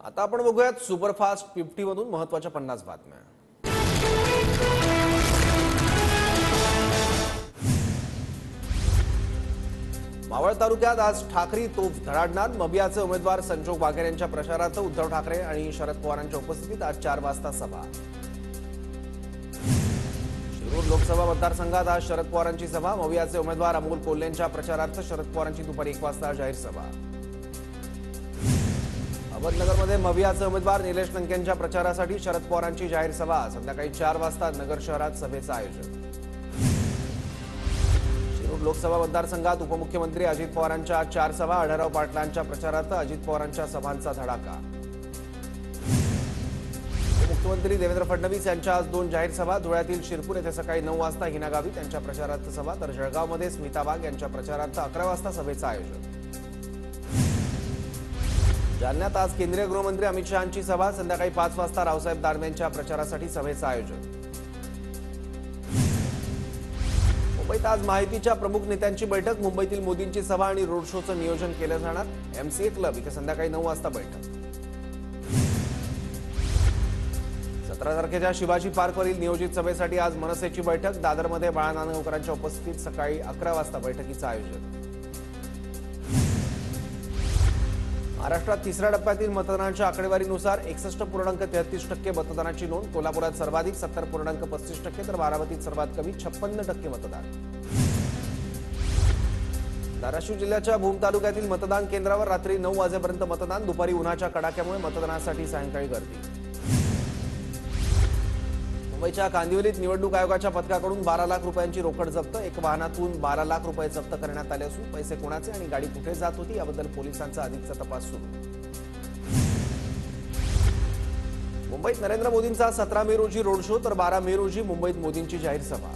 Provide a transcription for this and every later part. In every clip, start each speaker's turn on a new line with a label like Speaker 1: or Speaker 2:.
Speaker 1: आता आपण बघूयात सुपरफास्ट 50 मधून महत्त्वाच्या 50 बातम्या। मावळ तालुक्यात आज ठाकरी तोफ धडाडणार। मबियाचे उमेदवार संजोग वाघेरे यांच्या प्रचारार्थ उद्धव ठाकरे आणि शरद पवारांच्या उपस्थितीत आज 4 वाजता सभा। शिरूर लोकसभा मतदारसंघात आज शरद पवारांची सभा। मबियाचे उमेदवार अमोल कोल्हेंच्या प्रचारार्थ शरद पवारांची दुपारी 1 वाजता जाहीर सभा। अहमदनगरमध्ये मवियाचे उमेदवार निलेश लंकेंच्या प्रचारासाठी शरद पवारांची जाहीर सभा। संध्याकाळी 4 वाजता नगर शहरात सभेचं आयोजन। शिरूर लोकसभा मतदारसंघात उपमुख्यमंत्री अजित पवारांच्या 4 सभा। आढळराव पाटलांच्या प्रचारार्थ अजित पवारांच्या सभांचा धडाका। मुख्यमंत्री देवेंद्र फडणवीस यांच्या आज 2 जाहीर सभा। धुळ्यातील शिरपूर येथे सकाळी 9 वाजता हिना गावित यांच्या प्रचारार्थ सभा, तर जळगावमध्ये स्मिता वाघ यांच्या प्रचारार्थ 11 वाजता सभेचं आयोजन। जालन्यात आज केंद्रीय गृहमंत्री अमित शहांची सभा। संध्याकाळी 5 वाजता रावसाहेब दानवे यांच्या प्रचारासाठी सभेचं आयोजन। मुंबईत आज माहितीच्या प्रमुख नेत्यांची बैठक। मुंबईतील मोदींची सभा आणि रोड शोचं नियोजन केलं जाणार। एमसीए क्लब इथे संध्याकाळी 9 वाजता बैठक। 17 तारखेच्या शिवाजी पार्कवरील नियोजित सभेसाठी आज मनसेची बैठक। दादरमध्ये बाळा नांदगावकरांच्या उपस्थितीत सकाळी 11 वाजता बैठकीचं आयोजन। महाराष्ट्रात तिसऱ्या टप्प्यातील मतदानाच्या आकडेवारीनुसार 61.33% मतदानाची नोंद। कोल्हापुरात सर्वाधिक 70.35%, तर बारामतीत सर्वात कमी 56% मतदान। धाराशिव जिल्ह्याच्या भूम तालुक्यातील मतदान केंद्रावर रात्री 9 वाजेपर्यंत मतदान। दुपारी उन्हाच्या कडाक्यामुळे मतदानासाठी सायंकाळी गर्दी। मुंबईच्या कांदिवलीत निवडणूक आयोगाच्या पथकाकडून 12 लाख रुपयांची रोकड जप्त। एक वाहनातून 12 लाख रुपये जप्त करण्यात आले असून पैसे कोणाचे आणि गाडी कुठे जात होती याबद्दल पोलिसांचा अधिकचा तपास सुरू। मुंबईत नरेंद्र मोदींचा 17 मे रोजी रोड शो, तर 12 मे रोजी मुंबईत मोदींची जाहीर सभा।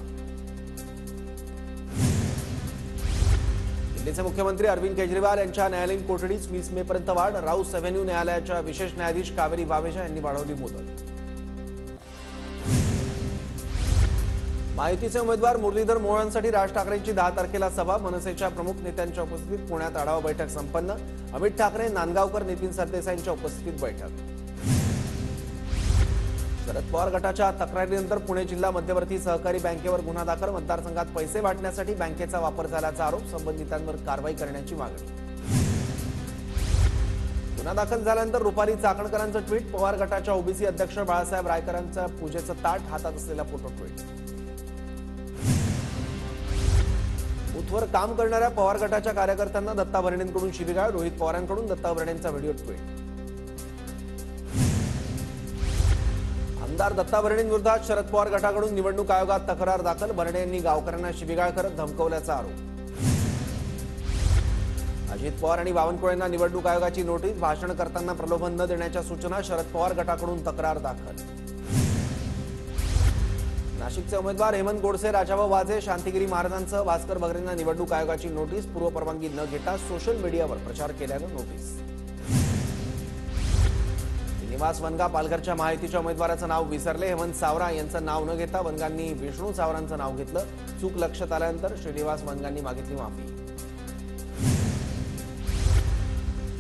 Speaker 1: दिल्लीचे मुख्यमंत्री अरविंद केजरीवाल यांच्या न्यायालयीन कोठडीत 20 मे पर्यंत वाढ। राऊस एव्हेन्यू न्यायालयाच्या विशेष न्यायाधीश कावेरी वावेजा यांनी वाढवली मुदत। महायुतीचे उमेदवार मुरलीधर मोहोळांसाठी राज ठाकरेंची 10 तारखेला सभा। मनसेच्या प्रमुख नेत्यांच्या उपस्थितीत पुण्यात आढावा बैठक संपन्न। अमित ठाकरे, नांदगावकर, नितीन सरदेसाईंच्या उपस्थितीत बैठक। शरद पवार गटाच्या तक्रारीनंतर पुणे जिल्हा मध्यवर्ती सहकारी बँकेवर गुन्हा दाखल। मतदारसंघात पैसे वाटण्यासाठी बँकेचा वापर झाल्याचा आरोप। संबंधितांवर कारवाई करण्याची मागणी। गुन्हा दाखल झाल्यानंतर रुपाली चाकणकरांचं ट्विट। पवार गटाच्या ओबीसी अध्यक्ष बाळासाहेब रायकरांचा पूजेचं ताट, हातात असलेला फोटो ट्विट। बूथवर काम करणाऱ्या पवार गटाच्या कार्यकर्त्यांना दत्ता भरणेंकडून शिवीगाळ। रोहित पवारांकडून दत्ता भरणेंचा व्हिडिओ ट्विट। आमदार दत्ता भरणेंविरोधात शरद पवार गटाकडून निवडणूक आयोगात तक्रार दाखल। भरणे यांनी गावकऱ्यांना शिवीगाळ करत धमकवल्याचा आरोप। अजित पवार आणि बावनकुळेंना निवडणूक आयोगाची नोटीस। भाषण करताना प्रलोभन न देण्याच्या सूचना। शरद पवार गटाकडून तक्रार दाखल। नाशिकचे उमेदवार हेमंत गोडसे, राजाभाऊ वाजे, शांतिगिरी महाराजांसह भास्कर बगरेंना निवडणूक आयोगाची नोटीस। पूर्व परवानगी न घेता सोशल मीडियावर प्रचार केल्यानं नोटीस। श्रीनिवास वनगा पालघरच्या महायुतीच्या उमेदवाराचं नाव विसरले। हेमंत सावरा यांचं नाव न घेता वनगांनी विष्णू सावरांचं नाव घेतलं। चूक लक्षात आल्यानंतर श्रीनिवास वनगांनी मागितली माफी।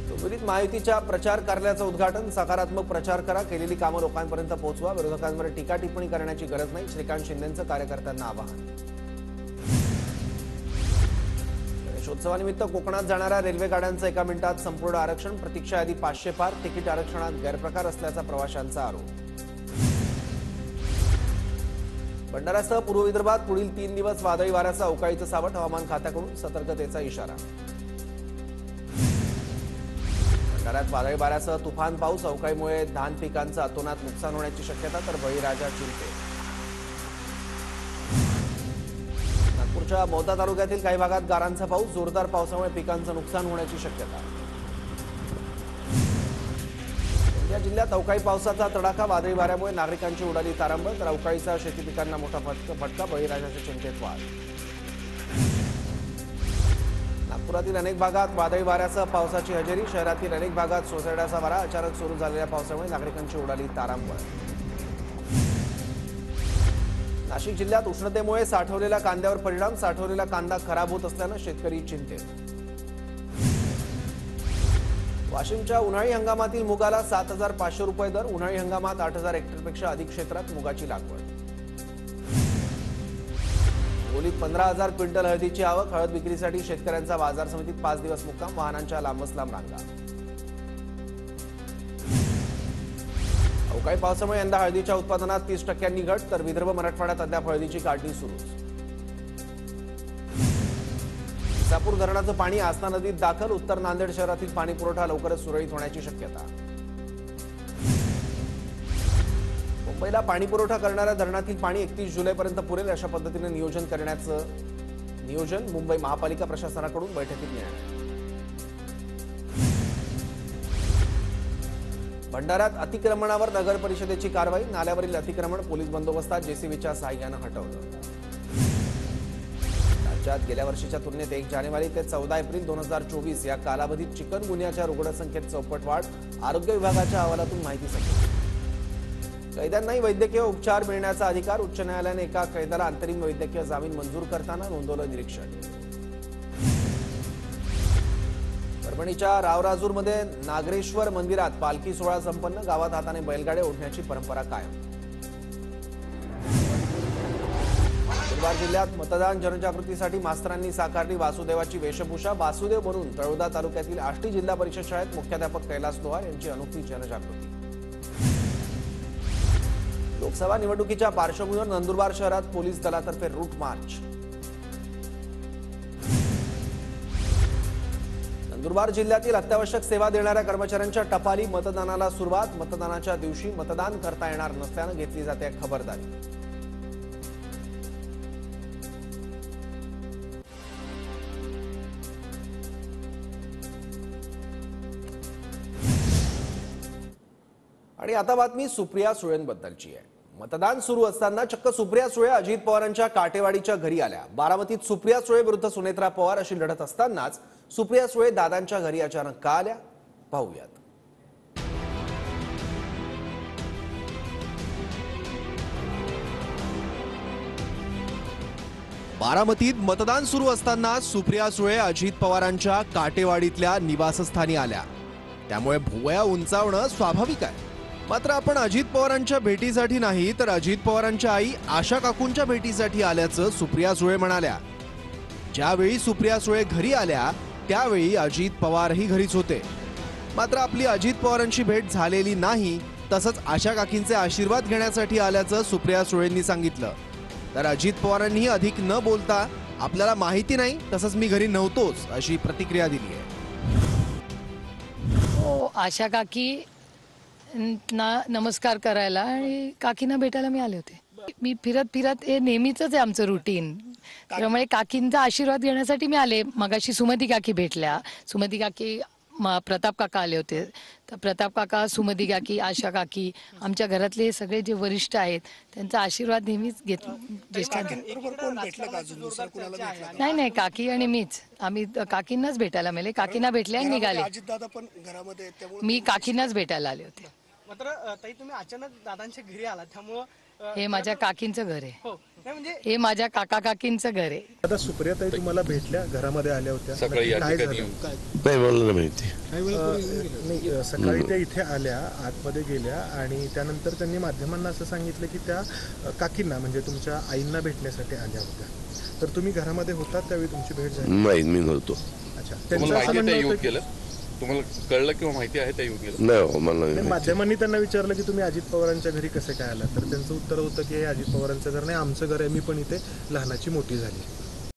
Speaker 1: डोंबिवलीत महायुतीच्या प्रचार कार्यालयाचं उद्घाटन। सकारात्मक प्रचार करा, केलेली कामं लोकांपर्यंत पोहोचवा, विरोधकांवर टीका टिप्पणी करण्याची गरज नाही, श्रीकांत शिंदेंचं कार्यकर्त्यांना आवाहन। गणेशोत्सवानिमित्त कोकणात जाणाऱ्या रेल्वे गाड्यांचं 1 मिनिटात संपूर्ण आरक्षण। प्रतीक्षा यादी 500 पार। तिकीट आरक्षणात गैरप्रकार असल्याचा प्रवाशांचा आरोप। भंडाऱ्यासह पूर्व विदर्भात पुढील 3 दिवस वादळी वाऱ्याचा अवकाळीचं सावट। हवामान खात्याकडून सतर्कतेचा इशारा। भंडाऱ्यात वादळी वाऱ्यासह तुफान पाऊस। अवकाळीमुळे धान पिकांचं अतोनात नुकसान होण्याची शक्यता, तर बळीराजा चिंतेत। नागपूरच्या मोता तालुक्यातील काही भागात गारांचा पाऊस। जोरदार पावसामुळे पिकांचं नुकसान होण्याची शक्यता। या जिल्ह्यात अवकाळी पावसाचा तडाखा। वादळी वाऱ्यामुळे नागरिकांची उडाली तारांबळ, तर अवकाळीचा शेती पिकांना मोठा फटका। बळीराजाच्या चिंतेत वाढ। नागपुरातील अनेक भागात वादळी वाऱ्यासह पावसाची हजेरी। शहरातील अनेक भागात सोसाट्याचा वारा। अचानक सुरू झालेल्या पावसामुळे नागरिकांची उडाली तारांबळ। नाशिक जिल्ह्यात उष्णतेमुळे साठवलेल्या कांद्यावर परिणाम। साठवलेला कांदा खराब होत असल्यानं शेतकरी चिंतेत। वाशिमच्या उन्हाळी हंगामातील मुगाला 7,500 रुपये दर. उन्हाळी हंगामात 8,000 हेक्टरपेक्षा अधिक क्षेत्रात मुगाची लागवड. हिंगोलीत 15,000 क्विंटल हळदीची आवक. हळद विक्रीसाठी शेतकऱ्यांचा बाजार समितीत 5 दिवस मुक्काम. वाहनांच्या लांबच लांब रांगा. अवकाळी पावसामुळे यंदा हळदीच्या उत्पादनात 30% घट. तर विदर्भ मराठवाड्यात अद्याप हळदीची काढणी सुरूच. इसापूर धरणाचं पाणी आसना नदीत दाखल. उत्तर नांदेड शहरातील पाणी पुरवठा लवकरच सुरळीत होण्याची शक्यता. मुंबईला पाणी पुरवठा करणाऱ्या धरणातील पाणी 31 जुलैपर्यंत पुरेल अशा पद्धतीने नियोजन करण्याचं नियोजन मुंबई महापालिका प्रशासनाकडून बैठकीत निर्णय. भंडाऱ्यात अतिक्रमणावर नगर परिषदेची कारवाई. नाल्यावरील अतिक्रमण पोलीस बंदोबस्तात जेसीबीच्या सहाय्यानं हटवलं. राज्यात गेल्या वर्षीच्या तुलनेत 1 जानेवारी ते 14 एप्रिल 2024 या कालावधीत चिकनगुन्ह्याच्या रुग्णसंख्येत चौपट वाढ. आरोग्य विभागाच्या अहवालातून माहिती समजली. कैद्यांनाही वैद्यकीय उपचार मिळण्याचा अधिकार. उच्च न्यायालयाने एका कैद्याला अंतरिम वैद्यकीय जामीन मंजूर करताना नोंदवलं निरीक्षण. परभणीच्या रावराजूरमध्ये नागरेश्वर मंदिरात पालखी सोहळा संपन्न. गावात हाताने बैलगाडे ओढण्याची परंपरा कायम. नंदुरबार जिल्ह्यात मतदान जनजागृतीसाठी मास्तरांनी साकारली वासुदेवाची वेशभूषा. वासुदेव बनून तळोदा तालुक्यातील आष्टी जिल्हा परिषद शाळेत मुख्याध्यापक कैलास लोहार यांची अनोखी जनजागृती. लोकसभा निवडणुकीच्या पार्श्वभूमीवर नंदुरबार शहरात पोलीस दलातर्फे रूट मार्च. नंदुरबार जिल्ह्यातील अत्यावश्यक सेवा देणाऱ्या कर्मचाऱ्यांच्या टपाली मतदानाला सुरुवात. मतदानाच्या दिवशी मतदान करता येणार नसल्यानं घेतली जाते खबरदारी. आणि आता बातमी सुप्रिया सुळेंबद्दलची आहे. मतदान सुरू असताना चक्क सुप्रिया सुळे अजित पवारांच्या काटेवाडीच्या घरी आल्या. बारामतीत सुप्रिया सुळे विरुद्ध सुनेत्रा पवार अशी लढत असतानाच सुप्रिया सुळे दादांच्या घरी अचानक का आल्या पाहूयात. बारामतीत मतदान सुरू असताना सुप्रिया सुळे अजित पवारांच्या काटेवाडीतल्या निवासस्थानी आल्या. त्यामुळे भुवया उंचावणं स्वाभाविक आहे. मात्र आपण अजित पवारांच्या भेटीसाठी नाही तर अजित पवारांच्या आई आशा काकूंच्या भेटीसाठी आल्याचं सुप्रिया सुळे म्हणाल्या. ज्यावेळी सुप्रिया सुळे घरी आल्या त्यावेळी अजित पवारही घरीच होते. मात्र आपली अजित पवारांची भेट झालेली नाही. तसंच आशा काकींचे आशीर्वाद घेण्यासाठी आल्याचं सुप्रिया सुळेंनी सांगितलं. तर अजित पवारांनीही अधिक न बोलता आपल्याला माहिती नाही तसंच मी घरी नव्हतोच अशी प्रतिक्रिया दिली आहे.
Speaker 2: आशा काकी ना नमस्कार करायला आणि काकींना भेटायला मी आले होते. मी फिरत फिरत हे नेहमीच आहे आमचं रुटीन. त्यामुळे काकींचा आशीर्वाद घेण्यासाठी मी आले. मगाशी सुमती काकी भेटल्या. सुमती काकी प्रताप काका आले होते. तर प्रताप काका, सुमती काकी, आशा काकी आमच्या घरातले सगळे जे वरिष्ठ आहेत त्यांचा आशीर्वाद नेहमीच घेतो. नाही नाही काकी आणि मीच आम्ही काकींनाच भेटायला मिळाले. काकींना भेटले आणि निघाले. मी काकींनाच भेटायला आले होते.
Speaker 3: मात्र ताई तुम्ही अचानक दादांच्या घरी आला त्यामुळं
Speaker 2: हे माझ्या काकींचं घर आहे.
Speaker 3: हो म्हणजे
Speaker 2: हे माझ्या काका काकींचं घर आहे.
Speaker 4: आता सुप्रिया ताई तुम्हाला भेटल्या, घरामध्ये आल्या होत्या.
Speaker 5: सकाळी
Speaker 4: काय झालं?
Speaker 5: नाही मला नाही माहिती.
Speaker 4: नाही सकाळी त्या इथे आल्या, आतमध्ये गेल्या आणि त्यानंतर त्यांनी माध्यमांना असं सांगितलं की त्या काकींना म्हणजे तुमच्या आईंना भेटण्यासाठी आल्या होत्या. तर तुम्ही घरामध्ये होता त्यावेळी तुमची भेट झाली?
Speaker 5: नाही मी नव्हतो.
Speaker 4: अच्छा,
Speaker 5: तुम्हाला माहिती आहे त्या येऊन केलं? तुम्हाला कळलं किंवा माहिती आहे त्या येऊन केलं? नाही मला नाही.
Speaker 4: माध्यमांनी त्यांना विचारलं की तुम्ही अजित पवारांच्या घरी कसे काय आला, तर त्यांचं उत्तर होतं की हे अजित पवारांचं घर नाही, आमचं घर आहे. मी पण इथे लहानाची मोठी झाली.